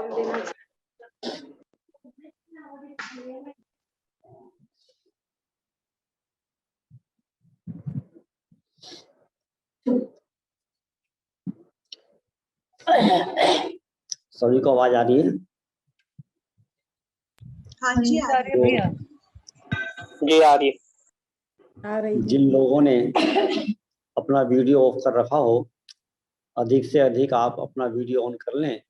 सभी को आवाज आ रही है? हाँ जी आ रही है भैया। जी आ रही है। जिन लोगों ने अपना वीडियो ऑफ कर रखा हो, अधिक से अधिक आप अपना वीडियो ऑन कर लें,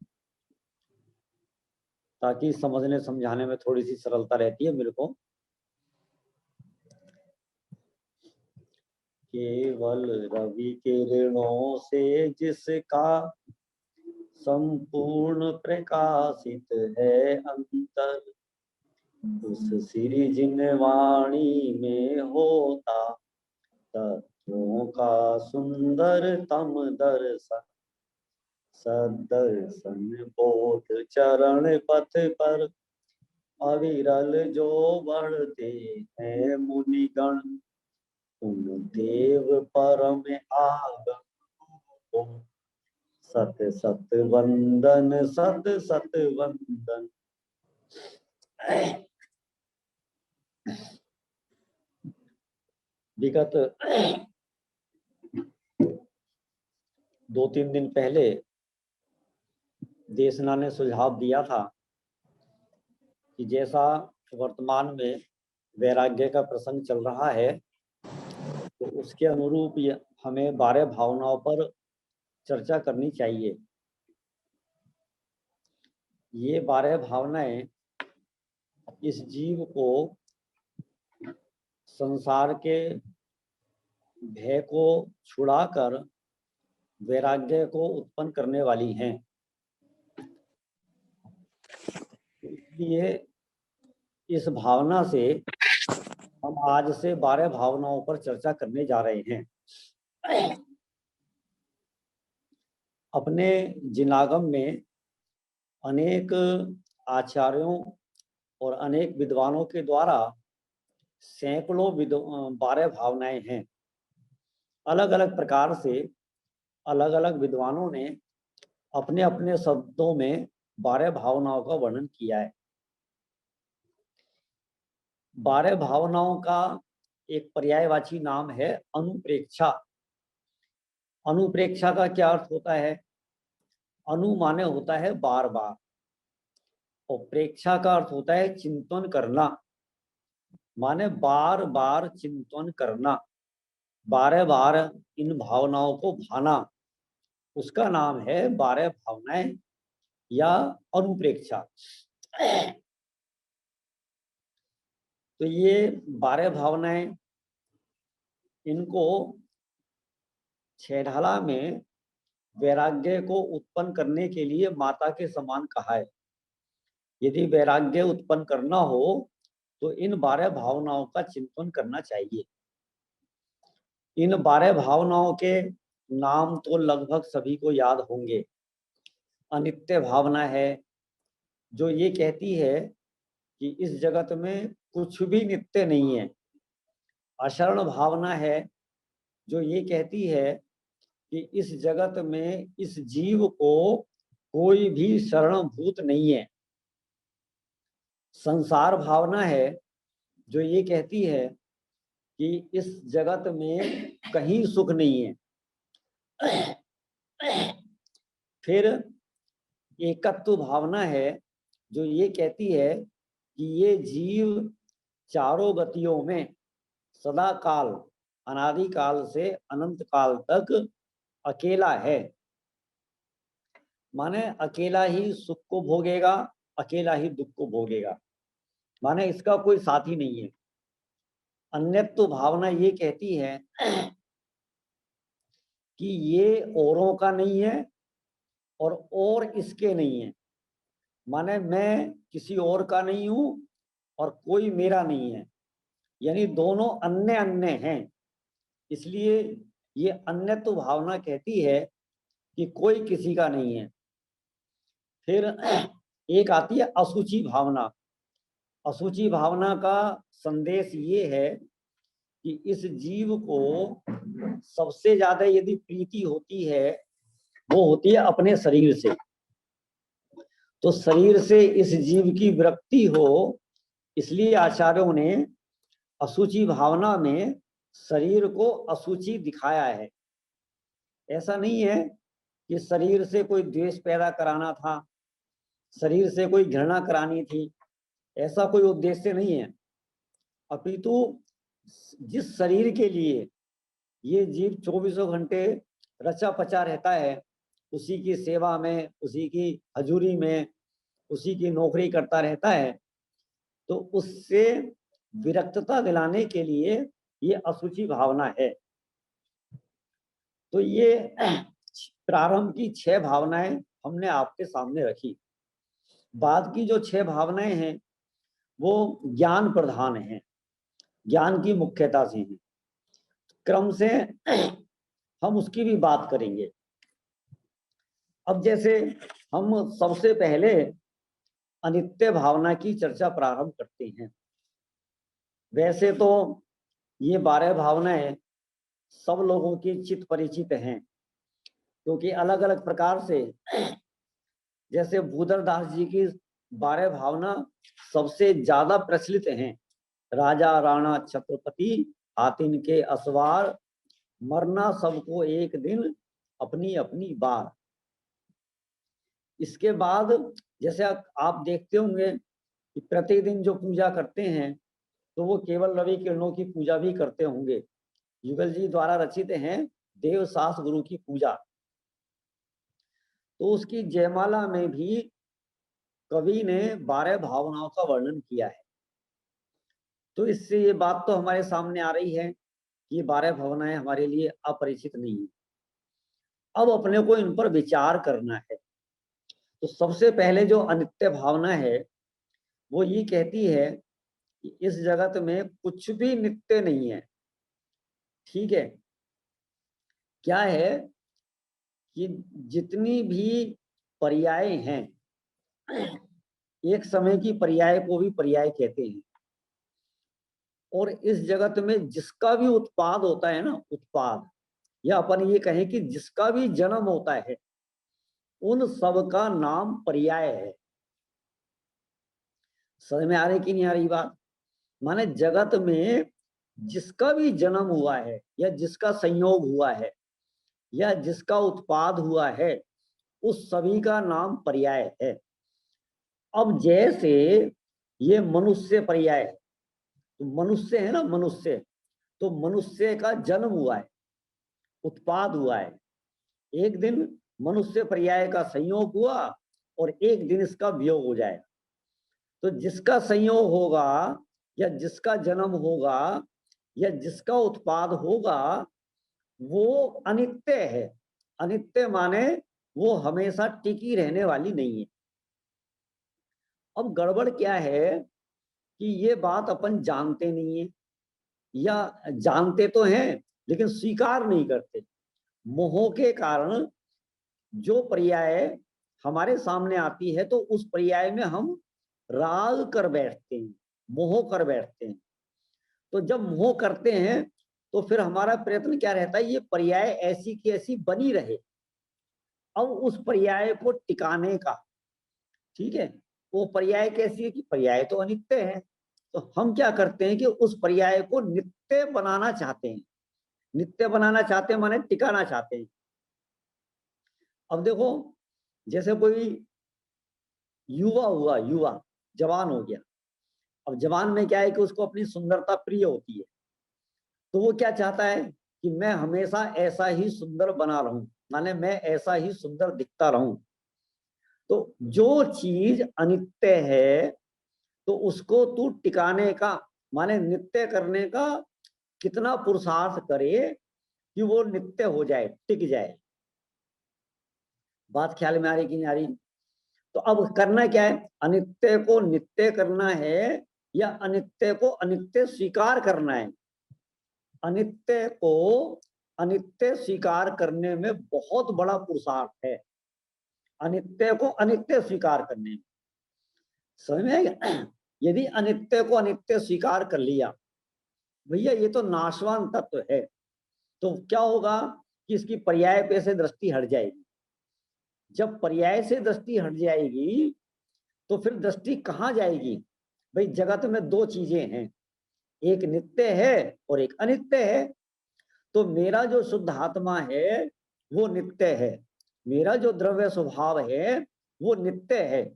ताकि समझने समझाने में थोड़ी सी सरलता रहती है मेरे को। केवल रवि किरणों से जिसका संपूर्ण प्रकाशित है अंतर, उस श्री जिनवाणी में होता तत्वों का सुंदरतम दर्शन। सदर्शन बोध चरण पथ पर अविरल जो बढ़ते हैं मुनिगण, उन देव परम आगम को सत सत वंदन, सत सत वंदन। विगत 2-3 दिन पहले देशना ने सुझाव दिया था कि जैसा वर्तमान में वैराग्य का प्रसंग चल रहा है, तो उसके अनुरूप हमें 12 भावनाओं पर चर्चा करनी चाहिए। ये 12 भावनाएं इस जीव को संसार के भय को छुड़ाकर वैराग्य को उत्पन्न करने वाली हैं। इसलिए इस भावना से हम आज से 12 भावनाओं पर चर्चा करने जा रहे हैं। अपने जिनागम में अनेक आचार्यों और अनेक विद्वानों के द्वारा सैकड़ों 12 भावनाएं हैं। अलग अलग प्रकार से अलग अलग विद्वानों ने अपने अपने शब्दों में 12 भावनाओं का वर्णन किया है। 12 भावनाओं का एक पर्यायवाची नाम है अनुप्रेक्षा। अनुप्रेक्षा का क्या अर्थ होता है? अनु माने होता है बार बार, और प्रेक्षा का अर्थ होता है चिंतन करना, माने बार बार चिंतन करना, बार बार इन भावनाओं को भाना, उसका नाम है 12 भावनाएं या अनुप्रेक्षा। तो ये 12 भावनाएं, इनको छेढाला में वैराग्य को उत्पन्न करने के लिए माता के समान कहा है। यदि वैराग्य उत्पन्न करना हो तो इन 12 भावनाओं का चिंतन करना चाहिए। इन 12 भावनाओं के नाम तो लगभग सभी को याद होंगे। अनित्य भावना है, जो ये कहती है कि इस जगत में कुछ भी नित्य नहीं है। अशरण भावना है, जो ये कहती है कि इस जगत में इस जीव को कोई भी शरणभूत नहीं है। संसार भावना है, जो ये कहती है कि इस जगत में कहीं सुख नहीं है। फिर एकत्व भावना है, जो ये कहती है कि ये जीव चारों गतियों में सदा काल, अनादि काल से अनंत काल तक अकेला है, माने अकेला ही सुख को भोगेगा, अकेला ही दुख को भोगेगा, माने इसका कोई साथी नहीं है। अन्यत्व भावना ये कहती है कि ये औरों का नहीं है और इसके नहीं है, माने मैं किसी और का नहीं हूं और कोई मेरा नहीं है, यानी दोनों अन्य अन्य हैं। इसलिए ये अन्यत्व भावना कहती है कि कोई किसी का नहीं है। फिर एक आती है असूची भावना। असूची भावना का संदेश ये है कि इस जीव को सबसे ज्यादा यदि प्रीति होती है, वो होती है अपने शरीर से। तो शरीर से इस जीव की विरक्ति हो, इसलिए आचार्यों ने अशुचि भावना में शरीर को अशुचि दिखाया है। ऐसा नहीं है कि शरीर से कोई द्वेष पैदा कराना था, शरीर से कोई घृणा करानी थी, ऐसा कोई उद्देश्य नहीं है। अपितु जिस शरीर के लिए ये जीव 24 घंटे रचा पचा रहता है, उसी की सेवा में, उसी की हजूरी में, उसी की नौकरी करता रहता है, तो उससे विरक्तता दिलाने के लिए ये अशुचि भावना है। तो ये प्रारंभ की 6 भावनाएं हमने आपके सामने रखी। बाद की जो 6 भावनाएं हैं वो ज्ञान प्रधान हैं, ज्ञान की मुख्यता से हैं। क्रम से हम उसकी भी बात करेंगे। अब जैसे हम सबसे पहले अनित्य भावना की चर्चा प्रारंभ करते हैं। वैसे तो ये 12 भावनाएं सब लोगों की चित परिचित हैं, क्योंकि अलग अलग प्रकार से, जैसे भूधरदास जी की 12 भावना सबसे ज्यादा प्रचलित हैं। राजा राणा छत्रपति हाथिन के असवार, मरना सबको एक दिन अपनी अपनी बार। इसके बाद जैसे आप देखते होंगे कि प्रतिदिन जो पूजा करते हैं तो वो केवल रवि किरणों की पूजा भी करते होंगे। युगल जी द्वारा रचित हैं देव सास गुरु की पूजा। तो उसकी जयमाला में भी कवि ने 12 भावनाओं का वर्णन किया है। तो इससे ये बात तो हमारे सामने आ रही है कि ये 12 भावनाएं हमारे लिए अपरिचित नहीं है। अब अपने को इन पर विचार करना है। तो सबसे पहले जो अनित्य भावना है वो ये कहती है कि इस जगत में कुछ भी नित्य नहीं है। ठीक है, क्या है कि जितनी भी पर्याय हैं, एक समय की पर्याय को भी पर्याय कहते हैं। और इस जगत में जिसका भी उत्पाद होता है ना, उत्पाद, या अपन ये कहें कि जिसका भी जन्म होता है, उन सब का नाम पर्याय है। समझ में आ रही कि नहीं आ रही बात? माने जगत में जिसका भी जन्म हुआ है, या जिसका संयोग हुआ है, या जिसका उत्पाद हुआ है, उस सभी का नाम पर्याय है। अब जैसे ये मनुष्य पर्याय है, तो मनुष्य है ना, मनुष्य, तो मनुष्य का जन्म हुआ है, उत्पाद हुआ है। एक दिन मनुष्य पर्याय का संयोग हुआ और एक दिन इसका वियोग हो जाएगा। तो जिसका संयोग होगा, या जिसका जन्म होगा, या जिसका उत्पाद होगा, वो अनित्य है। अनित्य माने वो हमेशा टिकी रहने वाली नहीं है। अब गड़बड़ क्या है कि ये बात अपन जानते नहीं है, या जानते तो हैं लेकिन स्वीकार नहीं करते। मोह के कारण जो पर्याय हमारे सामने आती है तो उस पर्याय में हम राग कर बैठते हैं, मोह कर बैठते हैं। तो जब मोह करते हैं तो फिर हमारा प्रयत्न क्या रहता है, ये पर्याय ऐसी की ऐसी बनी रहे। अब उस पर्याय को टिकाने का, ठीक है, वो पर्याय कैसी है कि पर्याय तो अनित्य है। तो हम क्या करते हैं कि उस पर्याय को नित्य बनाना चाहते हैं। नित्य बनाना चाहते हैं माने टिकाना चाहते हैं। अब देखो, जैसे कोई युवा हुआ, युवा जवान हो गया। अब जवान में क्या है कि उसको अपनी सुंदरता प्रिय होती है, तो वो क्या चाहता है कि मैं हमेशा ऐसा ही सुंदर बना रहूं, माने मैं ऐसा ही सुंदर दिखता रहूं। तो जो चीज अनित्य है तो उसको तू टिकाने का, माने नित्य करने का कितना पुरुषार्थ करे कि वो नित्य हो जाए, टिक जाए। बात ख्याल में आ रही कि नहीं आ रही? तो अब करना क्या है, अनित्य को नित्य करना है या अनित्य को अनित्य स्वीकार करना है? अनित्य को अनित्य स्वीकार करने में बहुत बड़ा पुरुषार्थ है। अनित्य को अनित्य स्वीकार करने में, समझ में आएगा? यदि अनित्य को अनित्य स्वीकार कर लिया, भैया ये तो नाशवान तत्व है, तो क्या होगा कि इसकी पर्याय पे से दृष्टि हट जाएगी। जब पर्याय से दृष्टि हट जाएगी तो फिर दृष्टि कहाँ जाएगी? भाई जगत में दो चीजें हैं, एक नित्य है और एक अनित्य है। तो मेरा जो शुद्ध आत्मा है वो नित्य है, मेरा जो द्रव्य स्वभाव है वो नित्य है,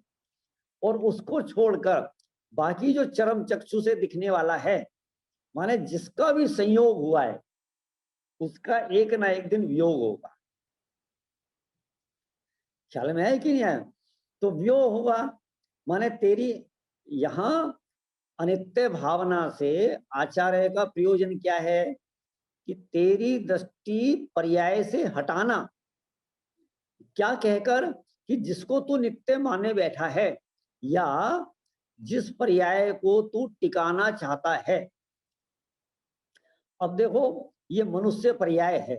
और उसको छोड़कर बाकी जो चरम चक्षु से दिखने वाला है, माने जिसका भी संयोग हुआ है उसका एक ना एक दिन वियोग होगा। ख्याल में है कि नहीं है? तो वियोग होगा माने तेरी यहां अनित्य भावना से आचार्य का प्रयोजन क्या है कि तेरी दृष्टि पर्याय से हटाना। क्या कहकर कि जिसको तू नित्य माने बैठा है या जिस पर्याय को तू टिकाना चाहता है। अब देखो ये मनुष्य पर्याय है,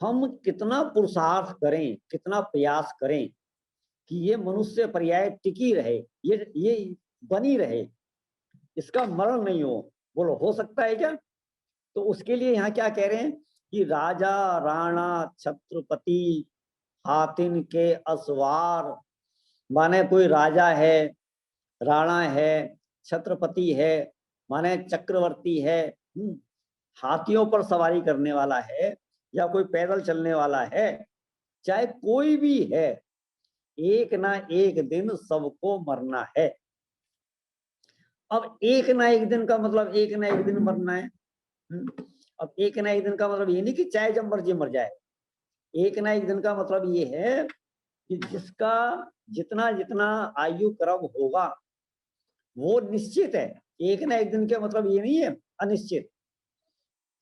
हम कितना पुरुषार्थ करें, कितना प्रयास करें कि ये मनुष्य पर्याय टिकी रहे, ये बनी रहे, इसका मरण नहीं हो। बोलो हो सकता है क्या? तो उसके लिए यहाँ क्या कह रहे हैं कि राजा राणा छत्रपति हातिन के असवार, माने कोई राजा है, राणा है, छत्रपति है, माने चक्रवर्ती है, हाथियों पर सवारी करने वाला है, या कोई पैदल चलने वाला है, चाहे कोई भी है, एक ना एक दिन सबको मरना है। अब एक ना एक दिन का मतलब एक ना एक दिन मरना है। अब एक ना एक दिन का मतलब ये नहीं कि चाहे जब मर्जी मर जाए। एक ना एक दिन का मतलब ये है कि जिसका जितना जितना आयु क्रम होगा वो निश्चित है। एक ना एक दिन के मतलब ये नहीं है अनिश्चित।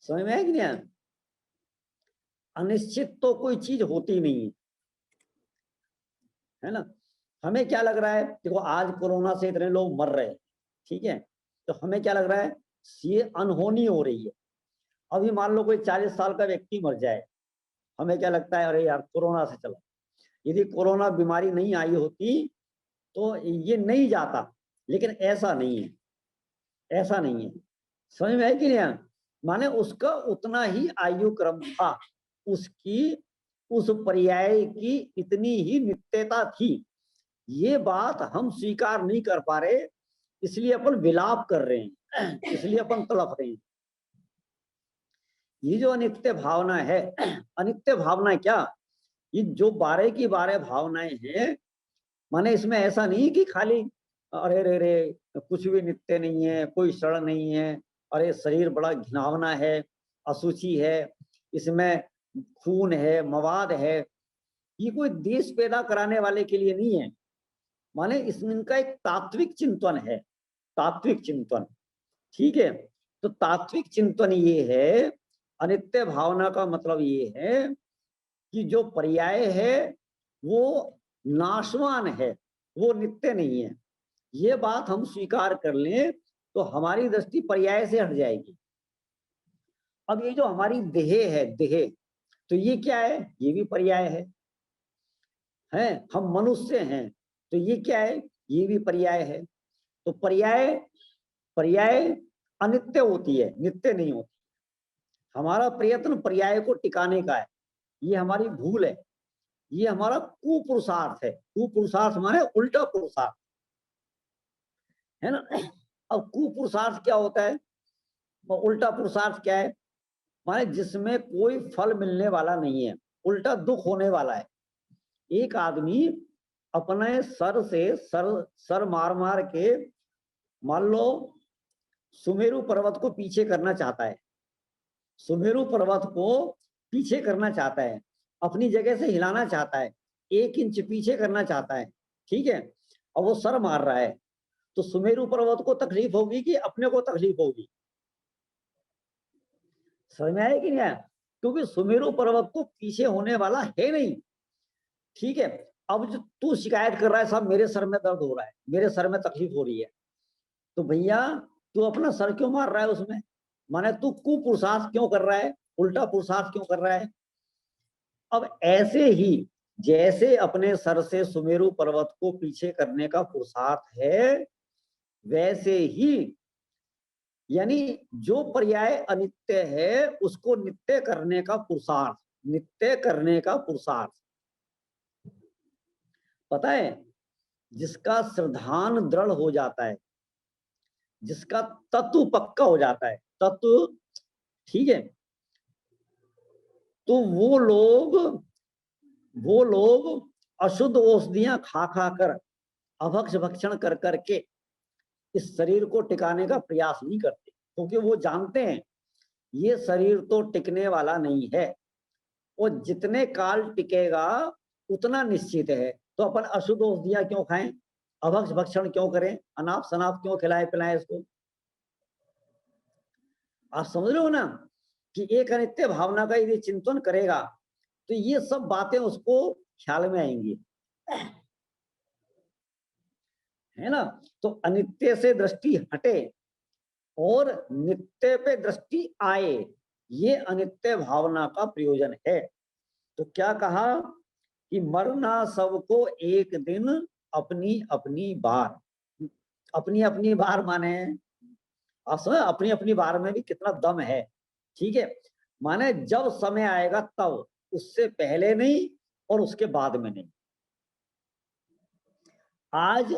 समझ में है कि नहीं? अनिश्चित तो कोई चीज होती नहीं है ना। हमें क्या लग रहा है, देखो आज कोरोना से इतने लोग मर रहे हैं, ठीक है, तो हमें क्या लग रहा है ये अनहोनी हो रही है। अभी मान लो कोई 40 साल का व्यक्ति मर जाए, हमें क्या लगता है, अरे यार कोरोना से चला। यदि कोरोना बीमारी नहीं आई होती तो ये नहीं जाता, लेकिन ऐसा नहीं है, ऐसा नहीं है। समझ में है कि नहीं? माने उसका उतना ही आयु क्रम था, उसकी उस पर्याय की इतनी ही नित्यता थी। ये बात हम स्वीकार नहीं कर पा रहे, इसलिए अपन विलाप कर रहे हैं, इसलिए अपन तड़प रहे हैं। ये जो अनित्य भावना है, अनित्य भावना क्या, ये जो 12 की 12 भावनाएं हैं, माने इसमें ऐसा नहीं कि खाली अरे रे रे कुछ भी नित्य नहीं है, कोई क्षण नहीं है, अरे शरीर बड़ा घिनौना है, अशुचि है, इसमें खून है, मवाद है। ये कोई देश पैदा कराने वाले के लिए नहीं है, माने इसमें इनका एक तात्विक चिंतन है, तात्विक चिंतन। ठीक है, तो तात्विक चिंतन ये है, अनित्य भावना का मतलब ये है कि जो पर्याय है वो नाशवान है, वो नित्य नहीं है। ये बात हम स्वीकार कर लें तो हमारी दृष्टि पर्याय से हट जाएगी। अब ये जो हमारी देह है, देह, तो ये क्या है, ये भी पर्याय है। हम मनुष्य हैं तो ये क्या है, ये भी पर्याय है। तो पर्याय पर्याय अनित्य होती है, नित्य नहीं होती। हमारा प्रयत्न पर्याय को टिकाने का है, ये हमारी भूल है, ये हमारा कुपुरुषार्थ है। कुपुरुषार्थ माने उल्टा पुरुषार्थ, है ना। अब कुपुरुषार्थ क्या होता है, उल्टा पुरुषार्थ क्या है, माने जिसमें कोई फल मिलने वाला नहीं है, उल्टा दुख होने वाला है। एक आदमी अपने सर से सर मार मार के, मान लो सुमेरु पर्वत को पीछे करना चाहता है, सुमेरु पर्वत को पीछे करना चाहता है, अपनी जगह से हिलाना चाहता है, 1 इंच पीछे करना चाहता है, ठीक है, और वो सर मार रहा है, तो सुमेरु पर्वत को तकलीफ होगी कि अपने को तकलीफ होगी? समझ में आया कि नहीं आया? क्योंकि सुमेरु पर्वत को पीछे होने वाला है नहीं। ठीक है, अब जो तू शिकायत कर रहा है, साहब मेरे सर में दर्द हो रहा है, मेरे सर में तकलीफ हो रही है, तो भैया तू अपना सर क्यों मार रहा है उसमें? माने तू कुपुरुषार्थ क्यों कर रहा है, उल्टा पुरुषार्थ क्यों कर रहा है? अब ऐसे ही जैसे अपने सर से सुमेरु पर्वत को पीछे करने का पुरुषार्थ है, वैसे ही यानी जो पर्याय अनित्य है उसको नित्य करने का पुरुषार्थ, नित्य करने का पुरुषार्थ। पता है जिसका श्रद्धान दृढ़ हो जाता है, जिसका तत्व पक्का हो जाता है, तत्व, ठीक है, तो वो लोग अशुद्ध औषधियां खा खा कर, अभक्ष भक्षण कर करके इस शरीर को टिकाने का प्रयास नहीं करते, क्योंकि वो जानते हैं ये शरीर तो टिकने वाला नहीं है, और जितने काल टिकेगा उतना निश्चित है। तो अपन अशुद्ध औषधियां क्यों खाएं, अभक्ष भक्षण क्यों करें, अनाप शनाप क्यों खिलाए पिलाएं इसको। आप समझ रहे हो ना कि एक अनित्य भावना का यदि चिंतन करेगा तो ये सब बातें उसको ख्याल में आएंगी, है ना। तो अनित्य से दृष्टि हटे और नित्य पे दृष्टि आए, ये अनित्य भावना का प्रयोजन है। तो क्या कहा कि मरना सबको एक दिन अपनी अपनी बार, अपनी अपनी बार माने आप समझ, अपनी अपनी बार में भी कितना दम है, ठीक है, माने जब समय आएगा तब, उससे पहले नहीं और उसके बाद में नहीं। आज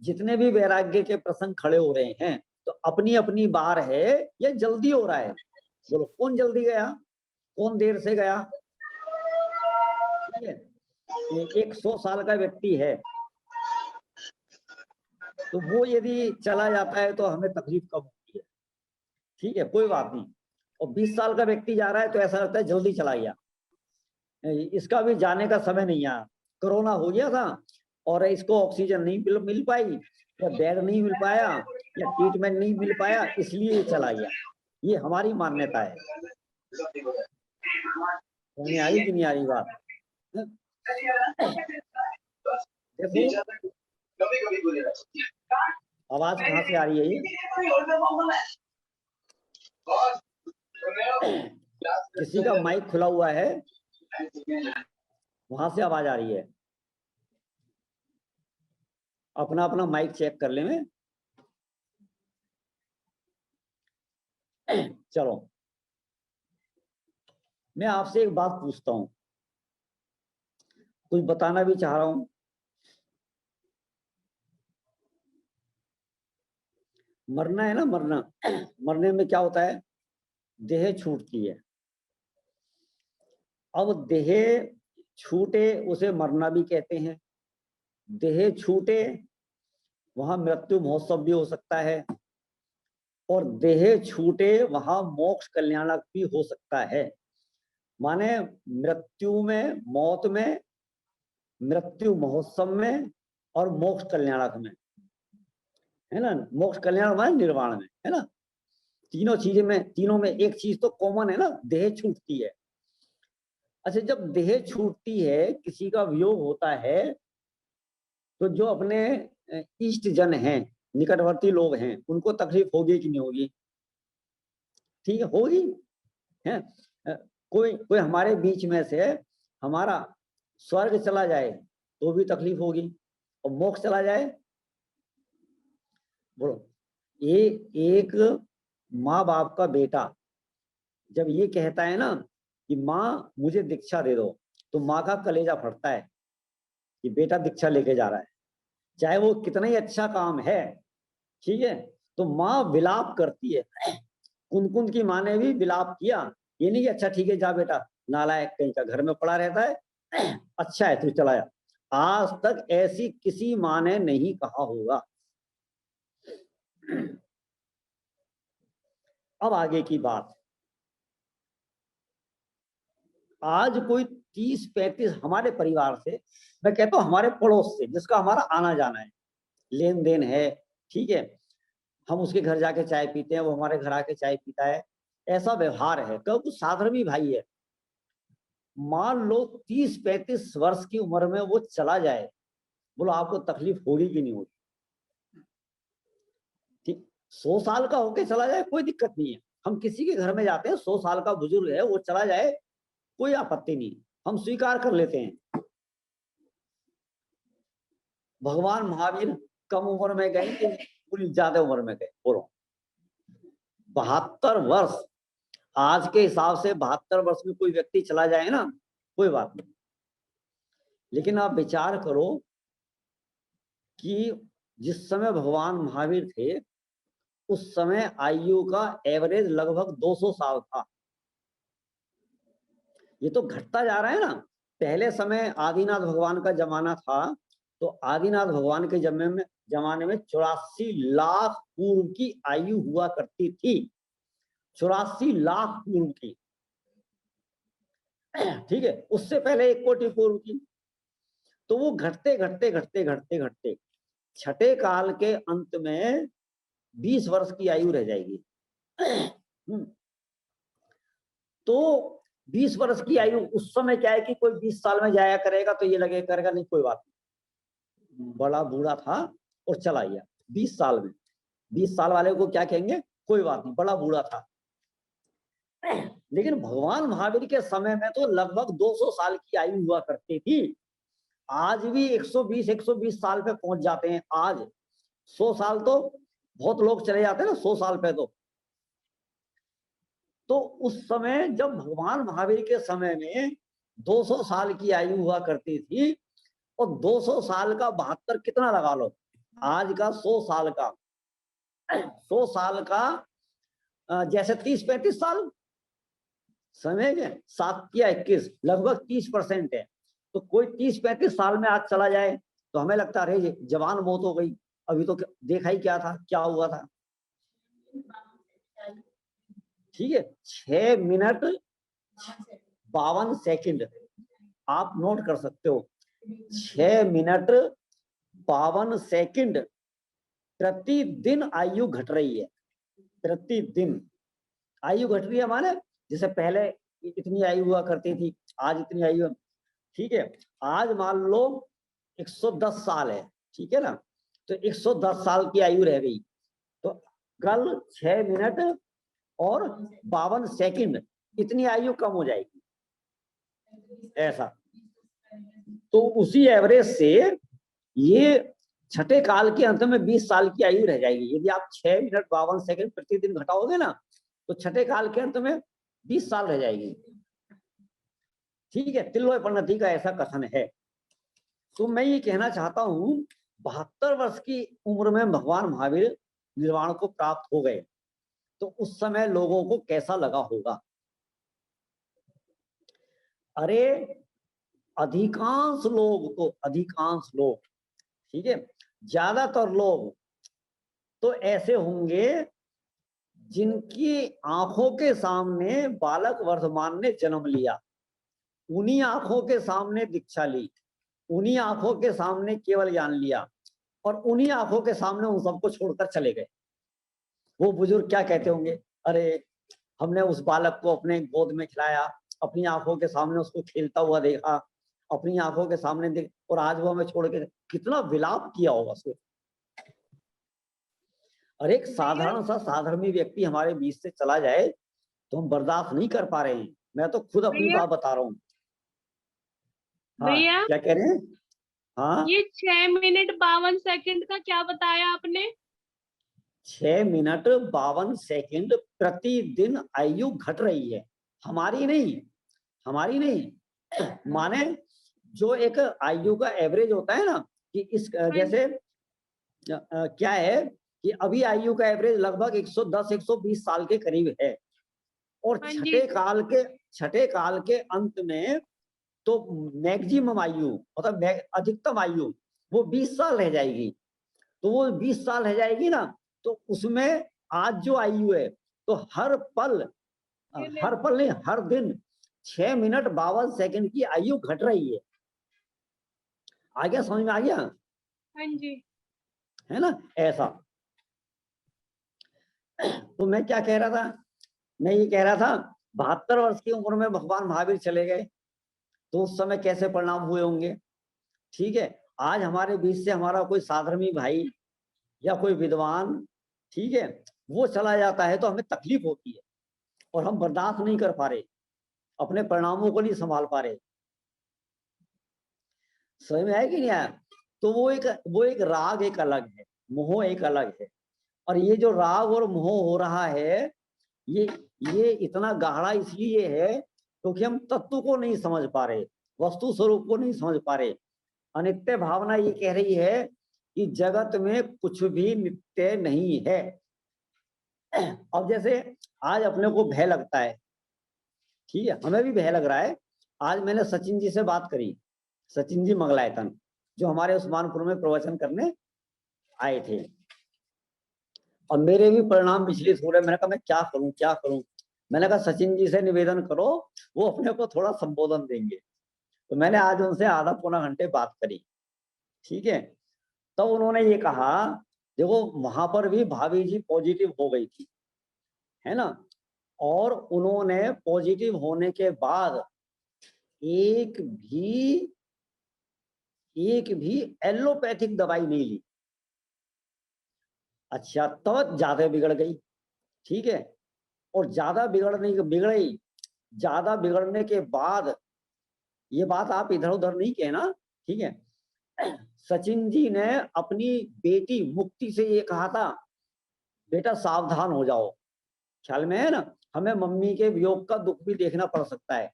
जितने भी वैराग्य के प्रसंग खड़े हो रहे हैं तो अपनी अपनी बार है या जल्दी हो रहा है, बोलो कौन जल्दी गया, कौन देर से गया, ठीक है। एक 100 साल का व्यक्ति है तो वो यदि चला जाता है तो हमें तकलीफ कम होती है, ठीक है, कोई बात नहीं। और 20 साल का व्यक्ति जा रहा है तो ऐसा लगता है जल्दी चला गया, इसका भी जाने का समय नहीं आया, कोरोना हो गया था और इसको ऑक्सीजन नहीं मिल पाई, या बेड नहीं मिल पाया, या ट्रीटमेंट नहीं मिल पाया, इसलिए चला गया। ये हमारी मान्यता है। समझ आई कि नहीं आ रही बात। देखो आवाज कहाँ से आ रही है, ये किसी का माइक खुला हुआ है, वहां से आवाज आ रही है, अपना अपना माइक चेक कर ले में। चलो मैं आपसे एक बात पूछता हूं, कुछ बताना भी चाह रहा हूं। मरना है ना, मरना, मरने में क्या होता है, देह छूटती है। अब देह छूटे उसे मरना भी कहते हैं, देह छूटे वहां मृत्यु महोत्सव भी हो सकता है, और देह छूटे वहां मोक्ष कल्याणक भी हो सकता है। माने मृत्यु में, मौत में, मृत्यु महोत्सव में और मोक्ष कल्याणक में, है ना। मोक्ष कल्याण माने निर्वाण में, है ना। तीनों चीजें में, तीनों में एक चीज तो कॉमन है ना, देह छूटती है। अच्छा, जब देह छूटती है, किसी का वियोग होता है, तो जो अपने इष्ट जन हैं, निकटवर्ती लोग हैं, उनको तकलीफ होगी कि नहीं होगी, ठीक है, होगी, है। कोई कोई हमारे बीच में से हमारा स्वर्ग चला जाए तो भी तकलीफ होगी, और मोक्ष चला जाए, बोलो। ये एक माँ बाप का बेटा जब ये कहता है ना कि माँ मुझे दीक्षा दे दो, तो माँ का कलेजा फटता है कि बेटा दीक्षा लेके जा रहा है, चाहे वो कितना ही अच्छा काम है, ठीक है। तो माँ विलाप करती है, कुन की माँ ने भी विलाप किया, ये नहीं कि अच्छा ठीक है जा बेटा, नालायक कहीं का घर में पड़ा रहता है, अच्छा है तू चला जा। आज तक ऐसी किसी माँ ने नहीं कहा होगा। अब आगे की बात, आज कोई 30-35 हमारे परिवार से, मैं कहता हूं हमारे पड़ोस से, जिसका हमारा आना जाना है, लेन देन है, ठीक है, हम उसके घर जाके चाय पीते हैं, वो हमारे घर आके चाय पीता है, ऐसा व्यवहार है, क्योंकि साधारण भी भाई है। मान लो 30-35 वर्ष की उम्र में वो चला जाए, बोलो आपको तकलीफ होगी कि नहीं होगी, ठीक। 100 साल का होके चला जाए कोई दिक्कत नहीं है, हम किसी के घर में जाते हैं, 100 साल का बुजुर्ग है वो चला जाए, कोई आपत्ति नहीं, हम स्वीकार कर लेते हैं। भगवान महावीर कम उम्र में गए कि पूरी ज्यादा उम्र में गए, बोलो 72 वर्ष, आज के हिसाब से 72 वर्ष में कोई व्यक्ति चला जाए ना, कोई बात नहीं। लेकिन आप विचार करो कि जिस समय भगवान महावीर थे उस समय आयु का एवरेज लगभग 200 साल था। ये तो घटता जा रहा है ना। पहले समय आदिनाथ भगवान का जमाना था, तो आदिनाथ भगवान के जमाने में 84 लाख पूर्व की आयु हुआ करती थी। 84 लाख पूर्व की, ठीक है। उससे पहले 1 कोटि पूर्व की। तो वो घटते घटते घटते घटते घटते छठे काल के अंत में 20 वर्ष की आयु रह जाएगी। तो 20 वर्ष की आयु, उस समय क्या है कि कोई 20 साल में जाया करेगा तो ये लगे करेगा नहीं कोई बात नहीं, बड़ा बूढ़ा था और चला गया 20 साल में। 20 साल वाले को क्या कहेंगे, कोई बात नहीं, बड़ा बूढ़ा था। लेकिन भगवान महावीर के समय में तो लगभग 200 साल की आयु हुआ करती थी। आज भी 120 साल पे पहुंच जाते हैं। आज 100 साल तो बहुत लोग चले जाते हैं ना 100 साल पे। तो उस समय जब भगवान महावीर के समय में 200 साल की आयु हुआ करती थी, और 200 साल का 72 कितना लगा लो, आज का 100 साल का, 100 साल का जैसे 30-35 साल समझ गए, 7 या 21 लगभग 30% है। तो कोई 30-35 साल में आज चला जाए तो हमें लगता है अरे जवान मौत हो गई, अभी तो देखा ही क्या था, क्या हुआ था। ठीक है, 6 मिनट 52 सेकंड आप नोट कर सकते हो। 6 मिनट 52 सेकंड प्रतिदिन आयु घट रही है। प्रतिदिन आयु घट रही है, माने जैसे पहले इतनी आयु हुआ करती थी, आज इतनी आयु। ठीक है, आज मान लो 110 साल है, ठीक है ना, तो 110 साल की आयु रह गई, तो कल 6 मिनट और 52 सेकंड इतनी आयु कम हो जाएगी, ऐसा। तो उसी एवरेज से ये छठे काल के अंत में 20 साल की आयु रह जाएगी। यदि आप 6 मिनट 52 सेकंड प्रतिदिन घटाओगे ना, तो छठे काल के अंत में 20 साल रह जाएगी। ठीक है, तिल्लोय परिणति का ऐसा कथन है। तो मैं ये कहना चाहता हूं, 72 वर्ष की उम्र में भगवान महावीर निर्वाण को प्राप्त हो गए, तो उस समय लोगों को कैसा लगा होगा। अरे अधिकांश लोग, ठीक है, ज्यादातर लोग तो ऐसे होंगे जिनकी आंखों के सामने बालक वर्धमान ने जन्म लिया, उन्हीं आंखों के सामने दीक्षा ली, उन्हीं आंखों के सामने केवल ज्ञान लिया, और उन्हीं आंखों के सामने उन सबको छोड़कर चले गए। वो बुजुर्ग क्या कहते होंगे, अरे हमने उस बालक को अपने गोद में खिलाया, अपनी आंखों के सामने उसको खेलता हुआ देखा, अपनी आंखों के सामने देख, और आज वो हमें छोड़ के, कितना विलाप किया होगा उसको। और एक साधारण सा साधर्मी व्यक्ति हमारे बीच से चला जाए तो हम बर्दाश्त नहीं कर पा रहे हैं। मैं तो खुद अपनी बात बता रहा हूँ। हाँ, क्या कह रहे हैं? हाँ, ये 6 मिनट 52 सेकंड का क्या बताया आपने? 6 मिनट 52 सेकंड प्रतिदिन आयु घट रही है, हमारी नहीं। माने जो एक आयु का एवरेज होता है ना, कि इस जैसे क्या है कि अभी आयु का एवरेज लगभग 110-120 साल के करीब है, और छठे काल के अंत में तो मैक्सिमम आयु, मतलब अधिकतम आयु वो 20 साल रह जाएगी। तो वो 20 साल रह जाएगी ना, तो उसमें आज जो आयु है, तो हर पल नहीं, हर दिन 6 मिनट 52 सेकंड की आयु घट रही है। आ गया, समझ में आ गया? हाँ जी, है ना, ऐसा। तो मैं क्या कह रहा था, मैं ये कह रहा था 72 वर्ष की उम्र में भगवान महावीर चले गए, तो उस समय कैसे परिणाम हुए होंगे। ठीक है, आज हमारे बीच से हमारा कोई साधर्मी भाई या कोई विद्वान, ठीक है, वो चला जाता है तो हमें तकलीफ होती है, और हम बर्दाश्त नहीं कर पा रहे, अपने परिणामों को नहीं संभाल पा रहे। समझ में आया कि नहीं आया? तो वो एक राग एक अलग है, मोह एक अलग है, और ये जो राग और मोह हो रहा है, ये इतना गहरा इसलिए है क्योंकि हम तत्व को नहीं समझ पा रहे, वस्तु स्वरूप को नहीं समझ पा रहे। अनित्य भावना ये कह रही है कि जगत में कुछ भी नित्य नहीं है। अब जैसे आज अपने को भय लगता है, ठीक है, हमें भी भय लग रहा है। आज मैंने सचिन जी से बात करी, सचिन जी मंगलायतन, जो हमारे उस्मानपुर में प्रवचन करने आए थे, और मेरे भी परिणाम विचलित हो रहे। मैंने कहा मैं क्या करूं क्या करूं। मैंने कहा सचिन जी से निवेदन करो, वो अपने को थोड़ा संबोधन देंगे। तो मैंने आज उनसे आधा पौना घंटे बात करी, ठीक है। तो उन्होंने ये कहा, देखो वहां पर भी भाभी जी पॉजिटिव हो गई थी, है ना, और उन्होंने पॉजिटिव होने के बाद एक भी एलोपैथिक दवाई नहीं ली। अच्छा, तो ज्यादा बिगड़ गई, ठीक है। और ज्यादा ज्यादा बिगड़ने के बाद, ये बात आप इधर उधर नहीं कहना, ठीक है। सचिन जी ने अपनी बेटी मुक्ति से ये कहा था, बेटा सावधान हो जाओ, ख्याल में है ना, हमें मम्मी के वियोग का दुख भी देखना पड़ सकता है।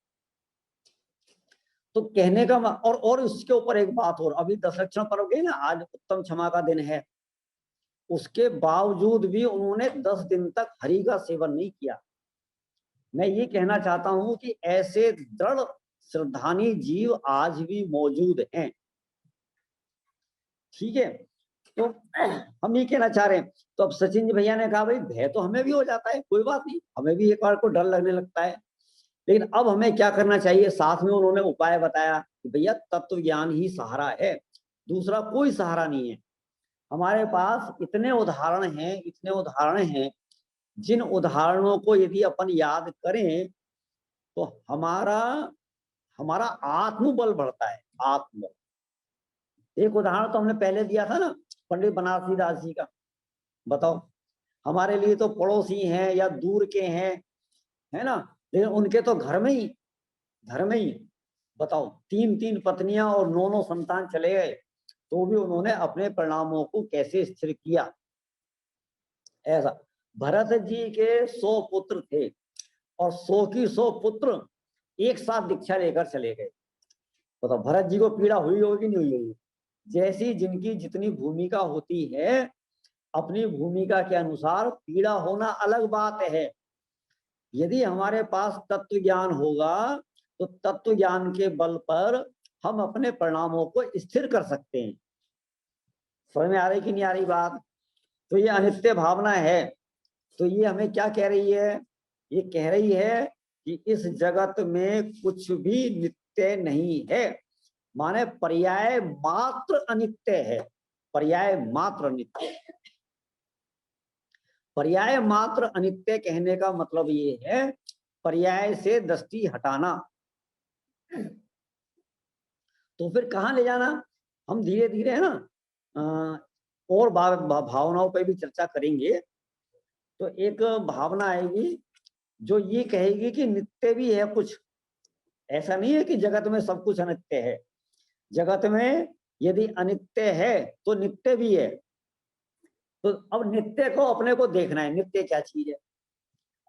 तो कहने का और उसके ऊपर एक बात और, अभी 10 लक्षण पर्व गए ना, आज उत्तम क्षमा का दिन है, उसके बावजूद भी उन्होंने 10 दिन तक हरि का सेवन नहीं किया। मैं ये कहना चाहता हूं कि ऐसे दृढ़ श्रद्धानी जीव आज भी मौजूद हैं, ठीक है। तो हम ये कहना चाह रहे हैं। तो अब सचिन जी भैया ने कहा भाई भय तो हमें भी हो जाता है, कोई बात नहीं, हमें भी एक बार को डर लगने लगता है, लेकिन अब हमें क्या करना चाहिए। साथ में उन्होंने उपाय बताया कि भैया तत्व ज्ञान ही सहारा है, दूसरा कोई सहारा नहीं है। हमारे पास इतने उदाहरण हैं, जिन उदाहरणों को यदि अपन याद करें तो हमारा आत्मबल बढ़ता है, आत्मबल। एक उदाहरण तो हमने पहले दिया था ना, पंडित बनारसी दास जी का। बताओ, हमारे लिए तो पड़ोसी हैं या दूर के हैं, है ना, लेकिन उनके तो घर में ही बताओ 3 पत्नियां और 9 संतान चले गए, तो भी उन्होंने अपने परिणामों को कैसे स्थिर किया। ऐसा भरत जी के 100 पुत्र थे, और 100 की 100 पुत्र एक साथ दीक्षा लेकर चले गए। बताओ भरत जी को पीड़ा हुई होगी नहीं हुई होगी। जैसी जिनकी जितनी भूमिका होती है, अपनी भूमिका के अनुसार पीड़ा होना अलग बात है। यदि हमारे पास तत्व ज्ञान होगा तो तत्व ज्ञान के बल पर हम अपने परिणामों को स्थिर कर सकते हैं। समझ में आ रही कि नहीं आ रही बात। तो ये अनित्य भावना है, तो ये हमें क्या कह रही है, ये कह रही है कि इस जगत में कुछ भी नित्य नहीं है, माने पर्याय मात्र अनित्य है, पर्याय मात्र अनित्य। पर्याय मात्र अनित्य कहने का मतलब ये है पर्याय से दृष्टि हटाना। तो फिर कहाँ ले जाना, हम धीरे धीरे है ना और भावनाओं पर भी चर्चा करेंगे। तो एक भावना आएगी जो ये कहेगी कि नित्य भी है कुछ, ऐसा नहीं है कि जगत में सब कुछ अनित्य है। जगत में यदि अनित्य है तो नित्य भी है। तो अब नित्य को अपने को देखना है, नित्य क्या चीज है।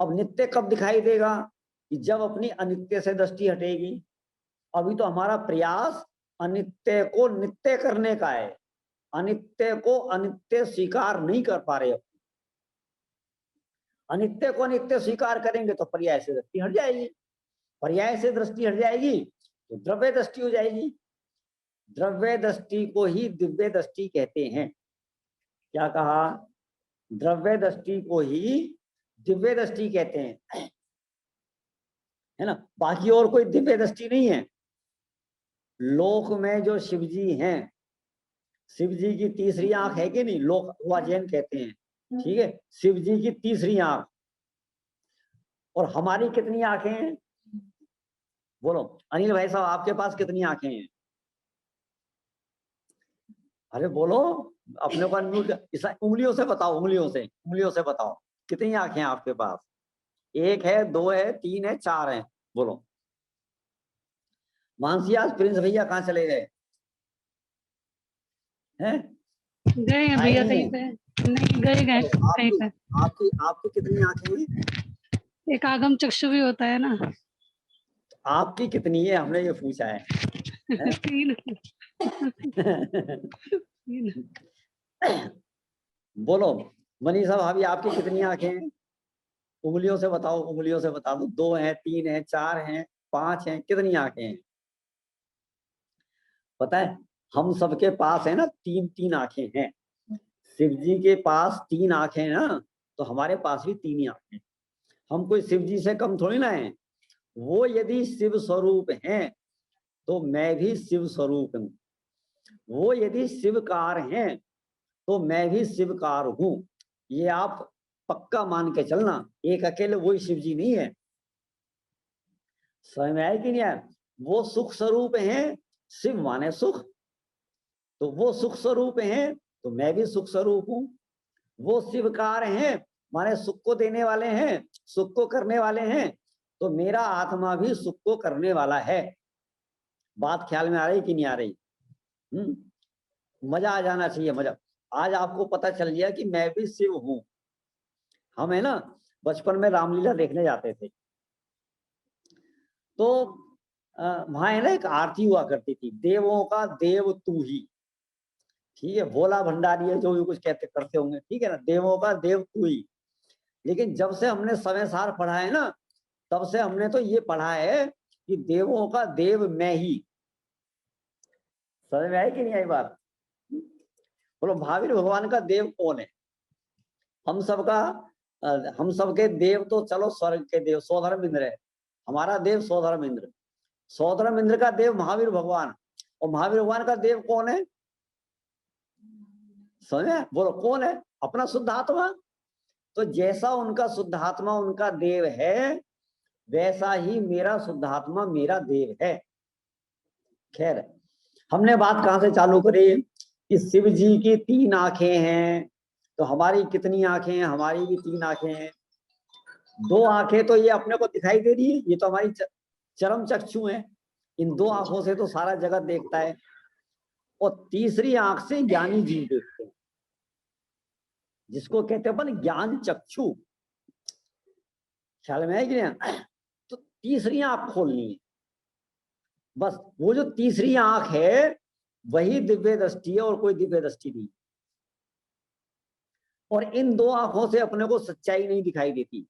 अब नित्य कब दिखाई देगा, कि जब अपनी अनित्य से दृष्टि हटेगी। अभी तो हमारा प्रयास अनित्य को नित्य करने का है, अनित्य को अनित्य स्वीकार नहीं कर पा रहे। अनित्य को नित्य स्वीकार करेंगे तो पर्याय से दृष्टि हट जाएगी, पर्याय से दृष्टि हट जाएगी तो द्रव्य दृष्टि हो जाएगी। द्रव्य दृष्टि को ही दिव्य दृष्टि कहते हैं। क्या कहा, द्रव्य दृष्टि को ही दिव्य दृष्टि कहते हैं, है ना। बाकी और कोई दिव्य दृष्टि नहीं है। लोक में जो शिव जी हैं, शिव जी की तीसरी आंख है कि नहीं, लोक हुआ जैन कहते हैं, ठीक है, शिव जी की तीसरी आंख। और हमारी कितनी आंखें हैं, बोलो अनिल भाई साहब, आपके पास कितनी आंखें हैं। अरे बोलो, अपने को उंगलियों से बताओ, उंगलियों से बताओ कितनी आंखें हैं आपके पास। 1 है, 2 है, 3 है, 4 है, बोलो। मानसी, आज प्रिंस भैया कहाँ चले गए हैं? गए हैं भैया कहीं पे, नहीं गए कहीं पे। आपकी कितनी आंखें हैं? एक आगम चक्षु भी होता है ना। आपकी कितनी है, हमने ये पूछा है? 3। बोलो मनीषा भाभी, आपकी कितनी आंखें हैं? उंगलियों से बताओ, उंगलियों से बता दो। 2 हैं, 3 हैं, 4 हैं, 5 हैं, कितनी आंखें हैं? पता है हम सबके पास है ना 3-3 आंखें हैं। शिव जी के पास 3 आंखें हैं ना, तो हमारे पास भी 3 ही आंखें हैं। हम कोई शिव जी से कम थोड़ी ना है। वो यदि शिव स्वरूप हैं तो मैं भी शिव स्वरूप हूँ। वो यदि शिवकार हैं तो मैं भी शिवकार हूं। ये आप पक्का मान के चलना, एक अकेले वही शिव जी नहीं है। समझ में आया कि नहीं आया? वो सुख स्वरूप हैं, शिव माने सुख, तो वो सुख स्वरूप हैं तो मैं भी सुख स्वरूप हूं। वो शिवकार हैं माने सुख को देने वाले हैं, सुख को करने वाले हैं, तो मेरा आत्मा भी सुख को करने वाला है। बात ख्याल में आ रही कि नहीं आ रही? मजा आ जाना चाहिए, मजा। आज आपको पता चल गया कि मैं भी शिव हूं। हम है ना बचपन में रामलीला देखने जाते थे, तो वहां है ना एक आरती हुआ करती थी, देवों का देव तू ही। ठीक है, भोला भंडारी है जो भी कुछ कहते करते होंगे, ठीक है ना, देवों का देव तू ही। लेकिन जब से हमने समय सार पढ़ा है ना, तब से हमने तो ये पढ़ा है कि देवों का देव मैं ही। समझ में आई कि नहीं आई बात? बोलो महावीर भगवान का देव कौन है? हम सबका हम सबके देव तो चलो स्वर्ग के देव सौधर्म इंद्र है। हमारा देव सौधर्म इंद्र, सौधर्म इंद्र का देव महावीर भगवान। और महावीर भगवान का देव कौन है? समझे? बोलो कौन है? अपना शुद्ध आत्मा। तो जैसा उनका शुद्ध आत्मा उनका देव है, वैसा ही मेरा शुद्ध आत्मा मेरा देव है। खैर, हमने बात कहां से चालू करी कि शिव जी की 3 आंखें हैं, तो हमारी कितनी आंखें हैं? हमारी भी 3 आंखें हैं। 2 आंखें तो ये अपने को दिखाई दे रही है, ये तो हमारी चरम चक्षु है। इन 2 आंखों से तो सारा जगत देखता है, और तीसरी आंख से ज्ञानी जीव देखते हैं, जिसको कहते हैं अपन ज्ञान चक्षु। ख्याल में है कि नहीं? तो तीसरी आंख खोलनी है। बस वो जो तीसरी आंख है वही दिव्य दृष्टि है, और कोई दिव्य दृष्टि नहीं। और इन 2 आंखों से अपने को सच्चाई नहीं दिखाई देती।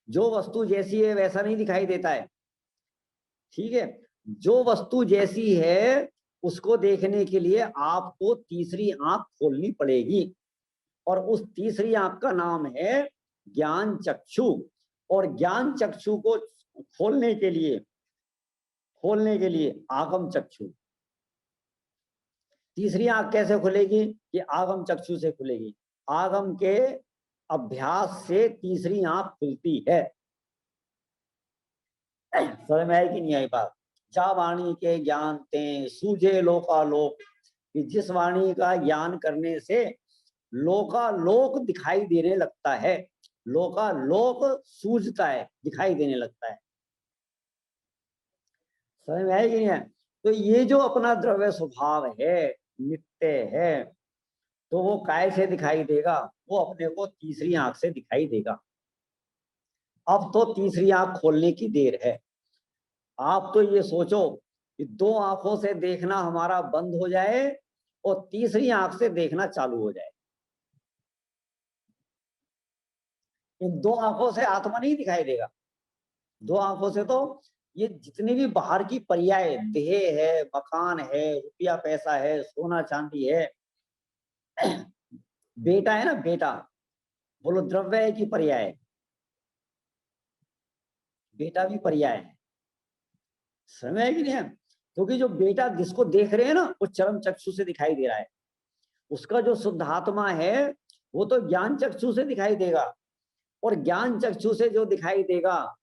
जो वस्तु जैसी है वैसा नहीं दिखाई देता है। ठीक है, जो वस्तु जैसी है उसको देखने के लिए आपको तीसरी आंख खोलनी पड़ेगी, और उस तीसरी आंख का नाम है ज्ञान चक्षु। और ज्ञान चक्षु को खोलने के लिए आगम चक्षु। तीसरी आंख कैसे खुलेगी? कि आगम चक्षु से खुलेगी। आगम के अभ्यास से तीसरी आंख खुलती है। समझ में आई कि नहीं आई बात? जा वाणी के ज्ञान ते सूझे लोकालोक, कि जिस वाणी का ज्ञान करने से लोकालोक दिखाई देने लगता है, लोकालोक सूझता है, दिखाई देने लगता है। समझ में आई कि नहीं है? तो ये जो अपना द्रव्य स्वभाव है, नित्य है, तो वो काय से दिखाई देगा? वो अपने को तीसरी आंख से दिखाई देगा। अब तो तीसरी आंख खोलने की देर है। आप तो ये सोचो कि 2 आंखों से देखना हमारा बंद हो जाए और तीसरी आंख से देखना चालू हो जाए। इन 2 आंखों से आत्मा नहीं दिखाई देगा। 2 आंखों से तो ये जितनी भी बाहर की पर्याय, देह है, मकान है, रुपया पैसा है, सोना चांदी है, बेटा है ना, बेटा, बोलो द्रव्य है कि पर्याय? बेटा भी पर्याय है। समय है कि नहीं है? क्योंकि जो बेटा जिसको देख रहे हैं ना, वो चरम चक्षु से दिखाई दे रहा है। उसका जो शुद्धात्मा है वो तो ज्ञान चक्षु से दिखाई देगा, और ज्ञान चक्षु से जो दिखाई देगा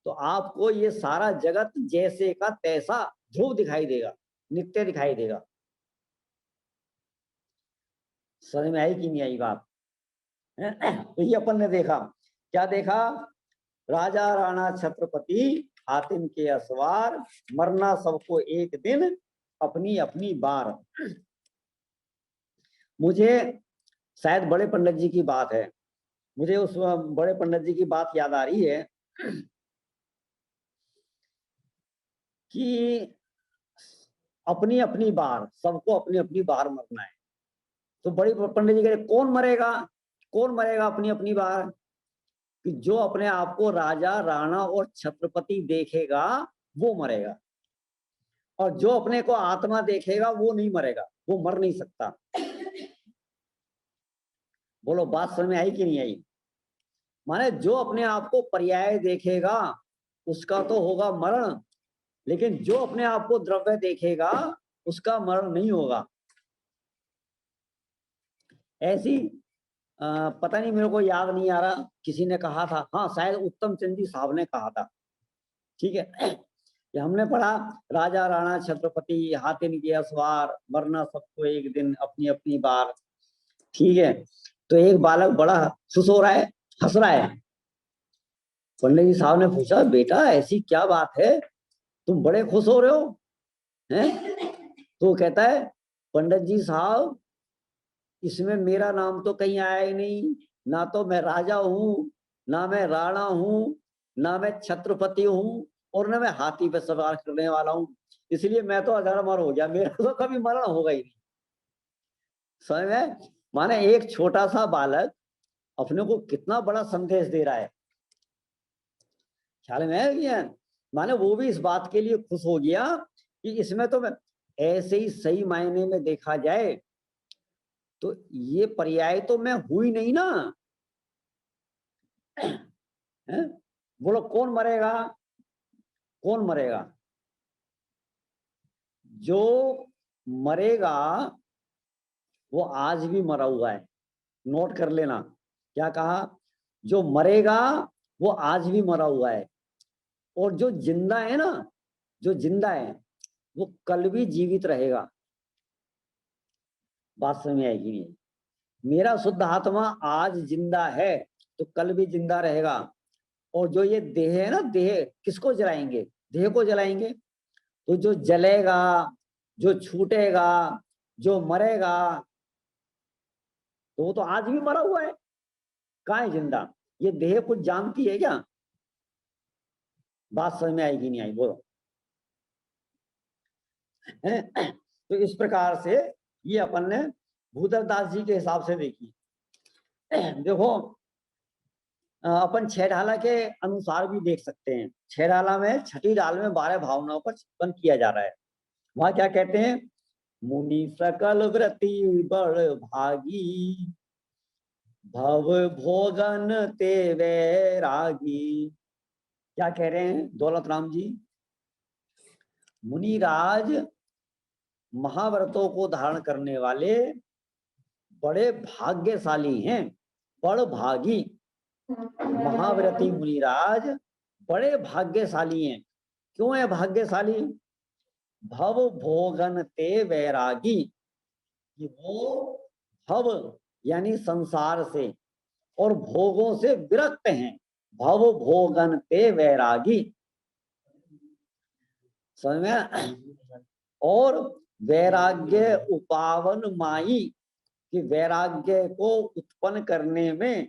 तो आपको ये सारा जगत जैसे का तैसा ध्रुव दिखाई देगा, नित्य दिखाई देगा। समझ में आई कि नहीं आई बात? तो ये अपन ने देखा, क्या देखा? राजा राणा छत्रपति हातिम के असवार, मरना सबको एक दिन अपनी अपनी बार। मुझे शायद बड़े पंडित जी की बात है, मुझे उस बड़े पंडित जी की बात याद आ रही है कि अपनी अपनी बार, सबको अपनी अपनी बार मरना है। तो बड़ी पंडित जी कह रहे कौन मरेगा, कौन मरेगा अपनी अपनी बार, कि जो अपने आप को राजा राणा और छत्रपति देखेगा वो मरेगा, और जो अपने को आत्मा देखेगा वो नहीं मरेगा, वो मर नहीं सकता। बोलो बात समझ में आई कि नहीं आई? माने जो अपने आप को पर्याय देखेगा उसका तो होगा मरण, लेकिन जो अपने आप को द्रव्य देखेगा उसका मरण नहीं होगा। ऐसी पता नहीं, मेरे को याद नहीं आ रहा, किसी ने कहा था, हाँ शायद उत्तम चंद जी साहब ने कहा था, ठीक है। कि हमने पढ़ा राजा राणा छत्रपति हातिम की सवार, मरना सबको एक दिन अपनी अपनी बार, ठीक है। तो एक बालक बड़ा खुश हो रहा है, हंस रहा है। पंडित जी साहब ने पूछा बेटा ऐसी क्या बात है, तुम बड़े खुश हो रहे हो हैं? तो कहता है पंडित जी साहब इसमें मेरा नाम तो कहीं आया ही नहीं, ना तो मैं राजा हूँ, ना मैं राणा हूँ, ना मैं छत्रपति हूँ, और ना मैं हाथी पे सवार करने वाला हूँ, इसलिए मैं तो अधर्मर हो गया, मेरा तो कभी मरण होगा ही नहीं। समझ में? माने एक छोटा सा बालक अपने को कितना बड़ा संदेश दे रहा है, ख्याल में है क्या? माने वो भी इस बात के लिए खुश हो गया कि इसमें तो मैं ऐसे ही सही मायने में देखा जाए तो ये पर्याय तो मैं हुई नहीं ना है? बोलो कौन मरेगा, कौन मरेगा? जो मरेगा वो आज भी मरा हुआ है, नोट कर लेना। क्या कहा? जो मरेगा वो आज भी मरा हुआ है, और जो जिंदा है ना, जो जिंदा है वो कल भी जीवित रहेगा। बात समझ में आएगी नहीं? मेरा शुद्ध आत्मा आज जिंदा है तो कल भी जिंदा रहेगा, और जो ये देह है ना, देह किसको जलाएंगे? देह को जलाएंगे। तो जो जलेगा, जो छूटेगा, जो मरेगा, तो वो तो आज भी मरा हुआ है, कहाँ है जिंदा? ये देह कुछ जानती है क्या? बात समझ में आएगी नहीं आई? बोलो। तो इस प्रकार से ये अपन ने भूदर दास जी के हिसाब से देखी। देखो अपन छह ढाला के अनुसार भी देख सकते हैं। छह ढाला में छठी ढाल में 12 भावनाओं का चिंतन किया जा रहा है। वहां क्या कहते हैं? मुनि सकल व्रति बड़ भागी, भव भोगन ते वैरागी। क्या कह रहे हैं दौलत राम जी? मुनिराज महाव्रतों को धारण करने वाले बड़े भाग्यशाली हैं, बड़ भागी। महाव्रती मुनिराज बड़े भाग्यशाली हैं। क्यों है भाग्यशाली? भव भोगन ते वैरागी, कि वो भव यानी संसार से और भोगों से विरक्त हैं। भव भोगन ते वैरागी, समझ में? और वैराग्य उपावन माई, कि वैराग्य को उत्पन्न करने में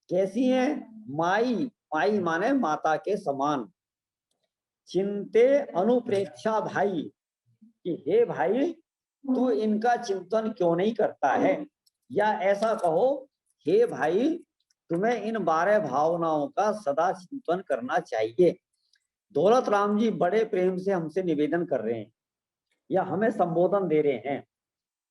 कैसी है? माई, माई माने माता के समान। चिंते अनुप्रेक्षा भाई, कि हे भाई तू इनका चिंतन क्यों नहीं करता है? या ऐसा कहो हे भाई तुम्हें इन 12 भावनाओं का सदा चिंतन करना चाहिए। दौलत राम जी बड़े प्रेम से हमसे निवेदन कर रहे हैं या हमें संबोधन दे रहे हैं,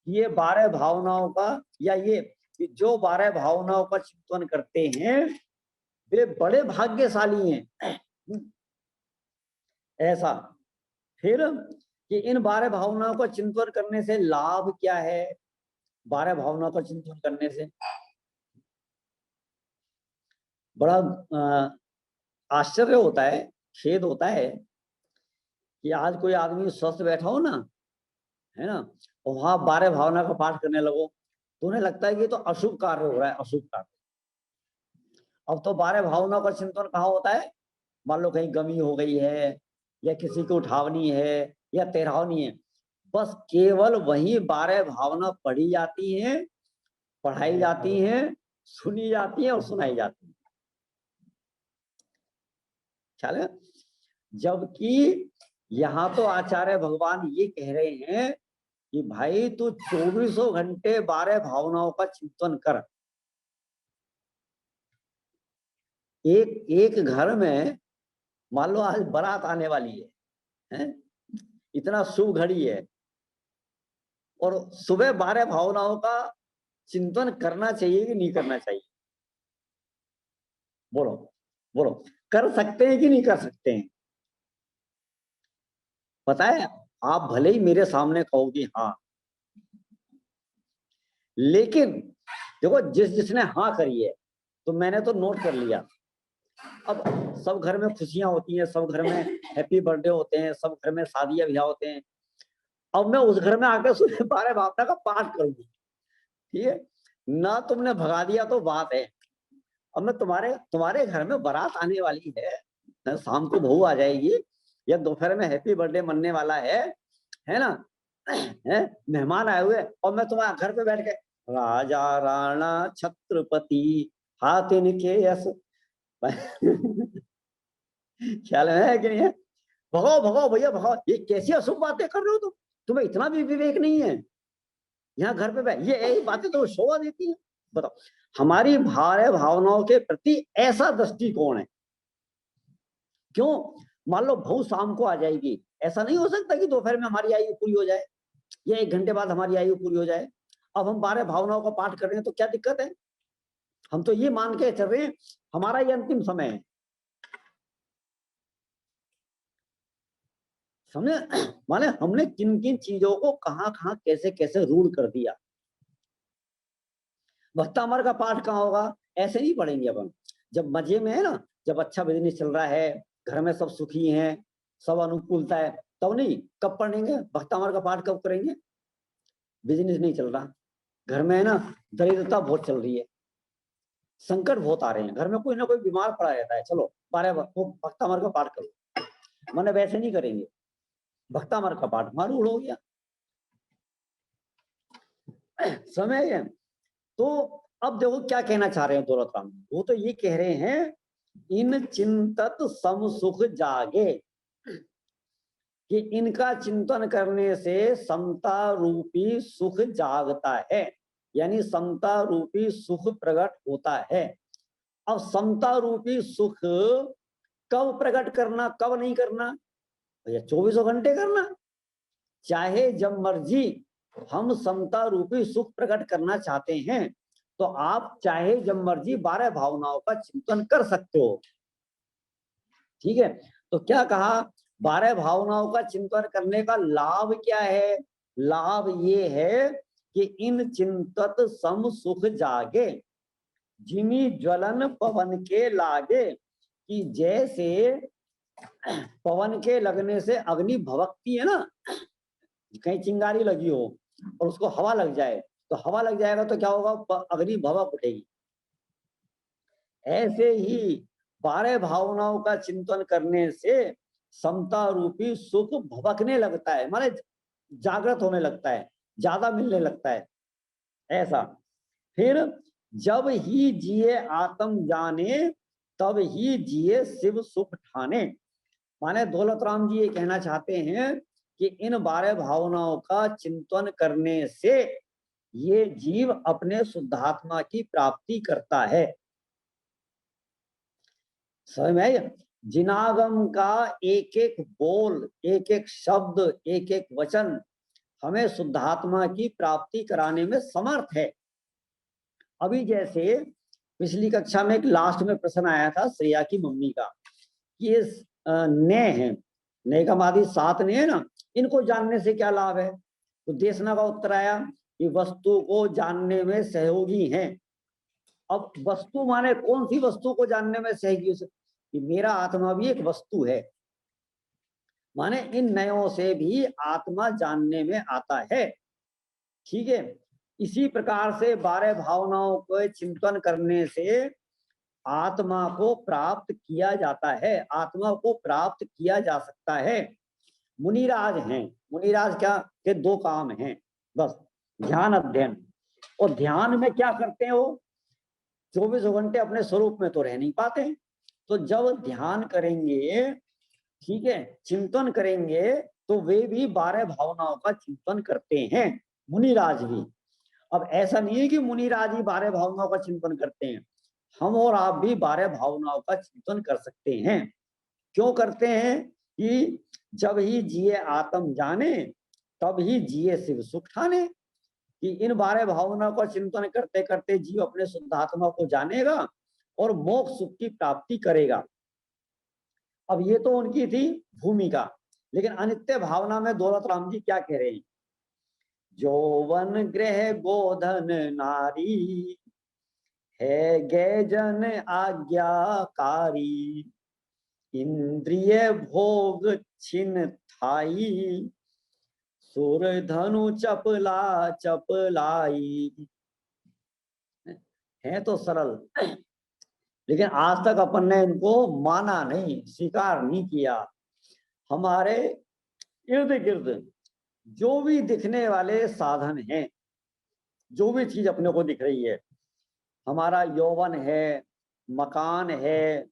ये 12 भावनाओं का, या ये जो 12 भावनाओं का चिंतन करते हैं वे बड़े भाग्यशाली हैं। ऐसा फिर कि इन 12 भावनाओं का चिंतन करने से लाभ क्या है? 12 भावनाओं का चिंतन करने से बड़ा आश्चर्य होता है, खेद होता है कि आज कोई आदमी स्वस्थ बैठा हो ना, है ना, और वहां 12 भावना का पाठ करने लगो तो उन्हें लगता है कि तो अशुभ कार्य हो रहा है, अशुभ कार्य। अब तो 12 भावना का चिंतन कहाँ होता है? मान लो कहीं गमी हो गई है, या किसी को उठावनी है, या तेरहवनी है, बस केवल वही 12 भावना पढ़ी जाती हैं, पढ़ाई जाती हैं, सुनी जाती हैं और सुनाई जाती है। ख्याल है? जबकि यहाँ तो आचार्य भगवान ये कह रहे हैं कि भाई तू 24 घंटे 12 भावनाओं का चिंतन कर। एक घर में मान लो आज बारात आने वाली है? इतना शुभ घड़ी है और सुबह 12 भावनाओं का चिंतन करना चाहिए कि नहीं करना चाहिए? बोलो बोलो, कर सकते हैं कि नहीं कर सकते हैं? पता है, आप भले ही मेरे सामने कहो कि हाँ, लेकिन देखो जिसने हाँ करी है तो मैंने तो नोट कर लिया। अब सब घर में खुशियां होती हैं, सब घर में हैप्पी बर्थडे होते हैं, सब घर में शादियां ब्याह होते हैं। अब मैं उस घर में आकर सुबह 12 भावना का पाठ करूंगी, ठीक है ना? तुमने भगा दिया तो बात है। अब मैं तुम्हारे घर में बारात आने वाली है, शाम को बहू आ जाएगी या दोपहर में हैप्पी बर्थडे मनने वाला है ना? है मेहमान आए हुए और मैं तुम्हारे घर पे बैठ के राजा राणा छत्रपति हाथ इनके यस ख्याल है कि नहीं है? भगाओ भगाओ भैया भगाओ, ये कैसी अशुभ बातें कर रहे हो तुम? तुम्हें इतना भी विवेक नहीं है? यहाँ घर पे ये बातें तो शोभा देती है। बताओ, हमारी भावनाओं के प्रति ऐसा दृष्टिकोण है। क्यों? मान लो बहू शाम को आ जाएगी, ऐसा नहीं हो सकता कि दोपहर में हमारी आयु पूरी हो जाए या 1 घंटे बाद हमारी आयु पूरी हो जाए। अब हम 12 भावनाओं का पाठ कर रहे हैं तो क्या दिक्कत है? हम तो ये मान के चल रहे हैं हमारा ये अंतिम समय है। समझे? माने हमने किन किन चीजों को कहां कहां कैसे कैसे रूल कर दिया। भक्तामर का पाठ कहाँ होगा? ऐसे नहीं पढ़ेंगे अपन जब मजे में है ना, जब अच्छा बिजनेस चल रहा है, घर में सब सुखी हैं, सब अनुकूलता है, तब नहीं। कब पढ़ेंगे भक्तामर का पाठ? कब करेंगे? बिजनेस नहीं चल रहा, घर में है ना दरिद्रता बहुत चल रही है, संकट बहुत आ रहे हैं, घर में कोई ना कोई बीमार पड़ा रहता है, चलो 12 भक्तामर का पाठ करो। मैंने वैसे नहीं करेंगे, भक्तामर का पाठ मारूल हो गया। समय है। तो अब देखो क्या कहना चाह रहे हैं दौलत राम। वो तो ये कह रहे हैं इन चिंतत सम सुख जागे, कि इनका चिंतन करने से समता रूपी सुख जागता है, यानी समता रूपी सुख प्रकट होता है। अब समता रूपी सुख कब प्रकट करना, कब नहीं करना? भैया 24 घंटे करना, चाहे जब मर्जी। हम समता रूपी सुख प्रकट करना चाहते हैं तो आप चाहे जब मर्जी 12 भावनाओं का चिंतन कर सकते हो, ठीक है? तो क्या कहा? 12 भावनाओं का चिंतन करने का लाभ क्या है? लाभ ये है कि इन चिंतत सम सुख जागे, जिमी ज्वलन पवन के लागे, कि जैसे पवन के लगने से अग्नि भभकती है ना, कहीं चिंगारी लगी हो और उसको हवा लग जाए तो हवा लग जाएगा तो क्या होगा? अग्नि भभक उठेगी। ऐसे ही 12 भावनाओं का चिंतन करने से समता रूपी सुख भभकने लगता है, माने जागृत होने लगता है, ज्यादा मिलने लगता है। ऐसा फिर जब ही जिए आत्म जाने तब ही जिए शिव सुख ठाने। माने दौलत राम जी ये कहना चाहते हैं कि इन 12 भावनाओं का चिंतन करने से ये जीव अपने शुद्धात्मा की प्राप्ति करता है। समझ में आई? जिनागम का एक एक बोल, एक एक शब्द, एक एक वचन हमें शुद्धात्मा की प्राप्ति कराने में समर्थ है। अभी जैसे पिछली कक्षा में एक लास्ट में प्रश्न आया था श्रेया की मम्मी का, कि ये ने है, ने का मादी 7 ने है ना, इनको जानने से क्या लाभ है? तो देशना का उत्तर आया कि वस्तु को जानने में सहयोगी हैं। अब वस्तु माने कौन सी वस्तु को जानने में सहयोगी? कि मेरा आत्मा भी एक वस्तु है, माने इन नयों से भी आत्मा जानने में आता है, ठीक है? इसी प्रकार से 12 भावनाओं को चिंतन करने से आत्मा को प्राप्त किया जाता है, आत्मा को प्राप्त किया जा सकता है। मुनिराज हैं, मुनिराज क्या के 2 काम हैं बस, ध्यान अध्ययन। और ध्यान में क्या करते हो? 24 घंटे अपने स्वरूप में तो रह नहीं पाते हैं, तो जब ध्यान करेंगे, ठीक है, चिंतन करेंगे तो वे भी 12 भावनाओं का चिंतन करते हैं, मुनिराज भी। अब ऐसा नहीं है कि मुनिराज ही 12 भावनाओं का चिंतन करते हैं, हम और आप भी 12 भावनाओं का चिंतन कर सकते हैं। क्यों करते हैं? कि जब ही जिए आत्म जाने, तब ही जिए शिव सुख ठाने। कि इन 12 भावनाओं का चिंतन करते करते जीव अपने शुद्धात्मा को जानेगा और मोक्ष सुख की प्राप्ति करेगा। अब ये तो उनकी थी भूमिका, लेकिन अनित्य भावना में दौलत राम जी क्या कह रहे हैं? यौवन ग्रह गोधन नारी, है गे जन आज्ञाकारी, इंद्रिय भोग छिन थाई, सुर धनु चपला चपलाई। है तो सरल, लेकिन आज तक अपन ने इनको माना नहीं, स्वीकार नहीं किया। हमारे इर्द गिर्द जो भी दिखने वाले साधन हैं, जो भी चीज अपने को दिख रही है, हमारा यौवन है, मकान है,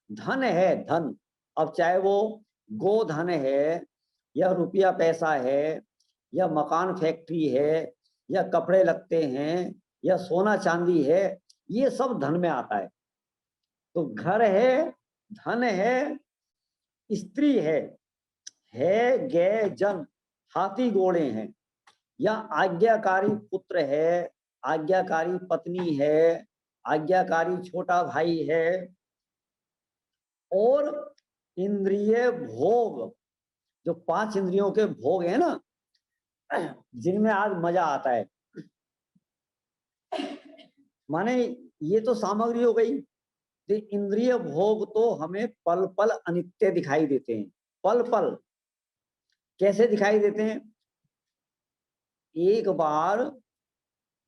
धन है, धन, अब चाहे वो गोधन है या रुपया पैसा है या मकान फैक्ट्री है या कपड़े लगते हैं या सोना चांदी है, ये सब धन में आता है। तो घर है, धन है, स्त्री है गे जन, हाथी घोड़े हैं, या आज्ञाकारी पुत्र है, आज्ञाकारी पत्नी है, आज्ञाकारी छोटा भाई है, और इंद्रिय भोग, जो 5 इंद्रियों के भोग है ना, जिनमें आज मजा आता है। माने ये तो सामग्री हो गई। तो इंद्रिय भोग तो हमें पल पल अनित्य दिखाई देते हैं। पल पल कैसे दिखाई देते हैं? एक बार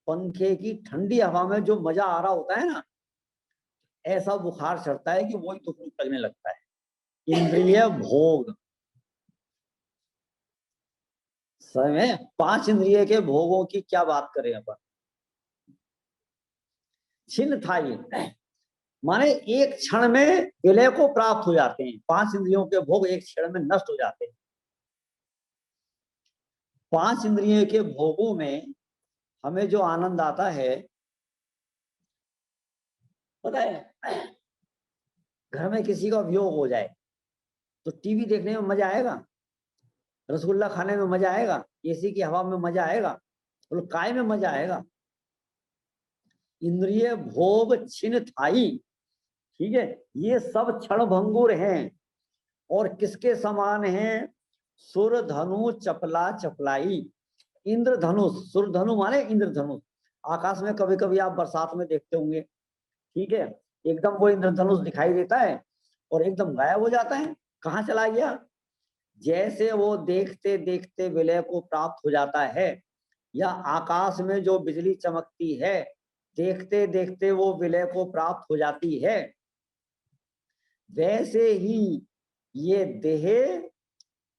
पंखे की ठंडी हवा में जो मजा आ रहा होता है ना, ऐसा बुखार चढ़ता है कि वही दुख लगने लगता है। इंद्रिय भोग समय 5 इंद्रिय के भोगों की क्या बात करें अपन। छिन्न थाई माने एक क्षण में विलय को प्राप्त हो जाते हैं। 5 इंद्रियों के भोग एक क्षण में नष्ट हो जाते हैं। 5 इंद्रियों के भोगों में हमें जो आनंद आता है, पता है, घर में किसी का वियोग हो जाए तो टीवी देखने में मजा आएगा, रसगुल्ला खाने में मजा आएगा, एसी की हवा में मजा आएगा, और काय में मजा आएगा। इंद्रिय भोग छिन्न थाई, ठीक है, ये सब क्षण भंगुर हैं। और किसके समान हैं? सुर धनु चपला चपलाई। इंद्र धनुष, सुर धनु माने इंद्र धनुष। आकाश में कभी कभी आप बरसात में देखते होंगे, ठीक है, एकदम वो इंद्र धनुष दिखाई देता है और एकदम गायब हो जाता है। कहाँ चला गया? जैसे वो देखते देखते विलय को प्राप्त हो जाता है, या आकाश में जो बिजली चमकती है, देखते देखते वो विलय को प्राप्त हो जाती है, वैसे ही ये देह,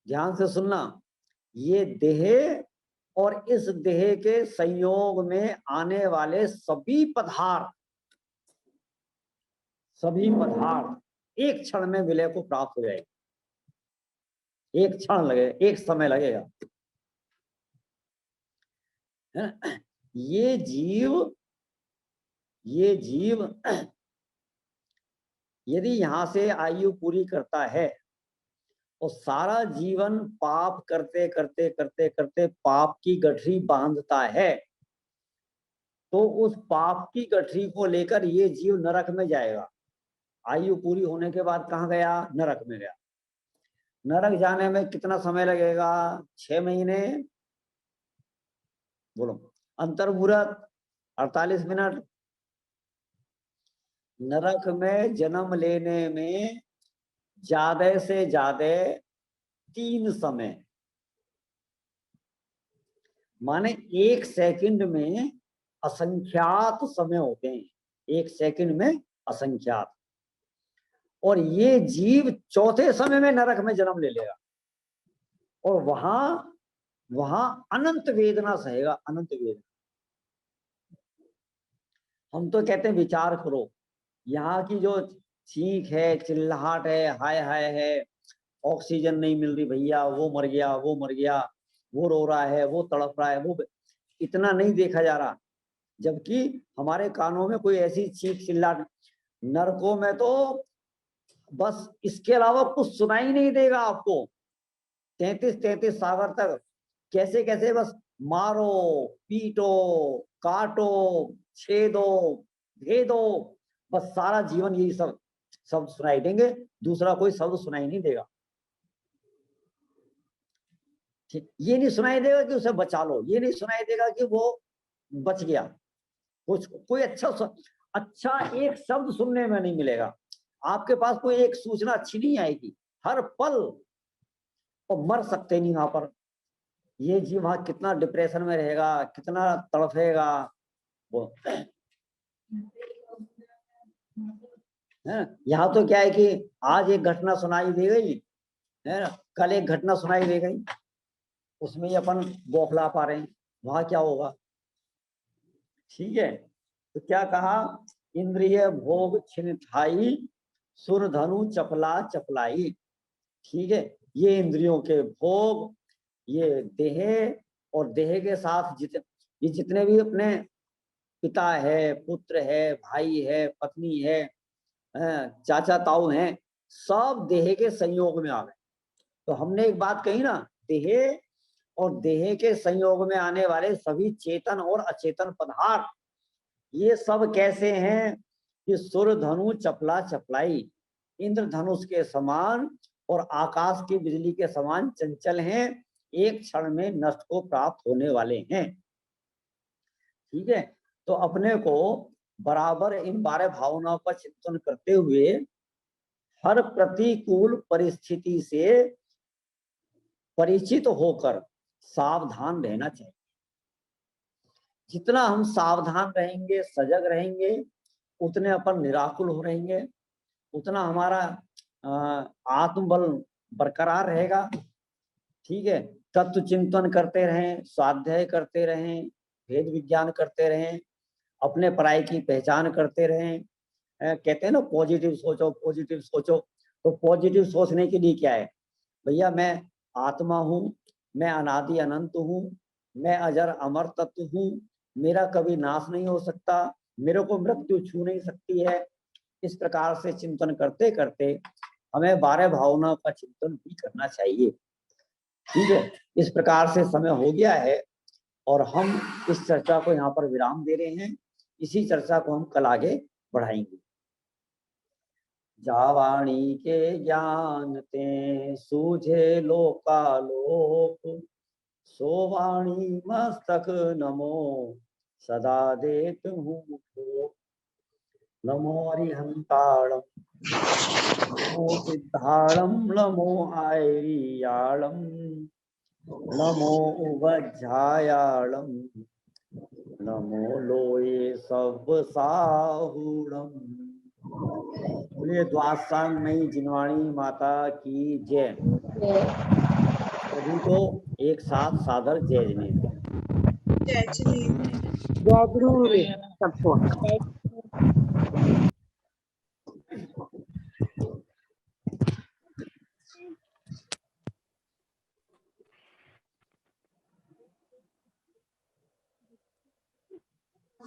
ध्यान से सुनना, ये देह और इस देह के संयोग में आने वाले सभी पदार्थ एक क्षण में विलय को प्राप्त हो जाएगा। एक क्षण लगेगा, एक समय लगेगा, है ना? ये जीव यदि यहां से आयु पूरी करता है और सारा जीवन पाप करते करते करते करते पाप की गठरी बांधता है, तो उस पाप की गठरी को लेकर ये जीव नरक में जाएगा। आयु पूरी होने के बाद कहाँ गया? नरक में गया। नरक जाने में कितना समय लगेगा? 6 महीने, बोलो, अंतर्मुहूर्त 48 मिनट। नरक में जन्म लेने में ज्यादा से ज्यादा 3 समय, माने 1 सेकंड में असंख्यात समय होते हैं। 1 सेकंड में असंख्यात। और ये जीव चौथे समय में नरक में जन्म ले लेगा और वहां अनंत वेदना सहेगा, अनंत वेदना। हम तो कहते हैं विचार करो, यहाँ की जो चीख है, चिल्लाहट है, हाय हाय है, ऑक्सीजन नहीं मिल रही भैया, वो मर गया, वो मर गया, वो रो रहा है, वो तड़प रहा है, वो इतना नहीं देखा जा रहा। जबकि हमारे कानों में कोई ऐसी चीख चिल्लाहट, नरकों में तो बस इसके अलावा कुछ सुनाई नहीं देगा आपको। 33 सागर तक कैसे कैसे बस मारो, पीटो, काटो, छेदो, भेदो, बस सारा जीवन यही सब शब्द सुनाई देंगे, दूसरा कोई शब्द सुनाई नहीं देगा। ठीक, ये नहीं सुनाई देगा कि उसे बचा लो, ये नहीं सुनाई देगा कि वो बच गया, कुछ कोई अच्छा एक शब्द सुनने में नहीं मिलेगा। आपके पास कोई एक सूचना अच्छी नहीं आएगी, हर पल और मर सकते नहीं वहां पर। ये जीव वहां कितना डिप्रेशन में रहेगा, कितना तड़फेगा वो है। यहाँ तो क्या है कि आज एक घटना सुनाई दे गई है ना, कल एक घटना सुनाई दे गई, उसमें ही अपन बौखला पा रहे हैं, वहां क्या होगा। ठीक है, तो क्या कहा, इंद्रिय भोग छिन ठाई, सुर धनु चपला चपलाई। ठीक है, ये इंद्रियों के भोग, ये देह और देह के साथ ये जितने भी अपने पिता है, पुत्र है, भाई है, पत्नी है, चाचा ताऊ हैं, सब देह के संयोग में आ गए। तो हमने एक बात कही ना, देह और देह के संयोग में आने वाले सभी चेतन और अचेतन पदार्थ, ये सब कैसे हैं कि सुर धनु चपला चपलाई, इंद्रधनुष के समान और आकाश की बिजली के समान चंचल हैं, एक क्षण में नष्ट को प्राप्त होने वाले हैं। ठीक है, तो अपने को बराबर इन 12 भावनाओं का चिंतन करते हुए हर प्रतिकूल परिस्थिति से परिचित होकर सावधान रहना चाहिए। जितना हम सावधान रहेंगे, सजग रहेंगे, उतने अपन निराकुल हो रहेंगे, उतना हमारा आत्मबल बरकरार रहेगा। ठीक है, तत्व चिंतन करते रहें, स्वाध्याय करते रहें, भेद विज्ञान करते रहें, अपने पराई की पहचान करते रहें। कहते हैं ना पॉजिटिव सोचो, पॉजिटिव सोचो। तो पॉजिटिव सोचने के लिए क्या है भैया, मैं आत्मा हूँ, मैं अनादि अनंत हूँ, मैं अजर अमर तत्व हूँ, मेरा कभी नाश नहीं हो सकता, मेरे को मृत्यु छू नहीं सकती है। इस प्रकार से चिंतन करते करते हमें 12 भावनाओं का चिंतन भी करना चाहिए। ठीक है, इस प्रकार से समय हो गया है और हम इस चर्चा को यहाँ पर विराम दे रहे हैं। इसी चर्चा को हम कल आगे बढ़ाएंगे। जावाणी के ज्ञान ते सूझे लोकालोक, सोवाणी मस्तक नमो सदा देत हूँ ठोक। नमो अरिहंताणम, नमो सिद्धाणम, नमो आयरियाणम, नमो उवज्झायाणम, नमो लोये सब साहुणम। बोलिए द्वासांग नई जिनवाणी माता की जय। सभी को एक साथ सादर जय जिनेन्द्र। जय जिनेन्द्र। जय जिनेन्द्र सबको।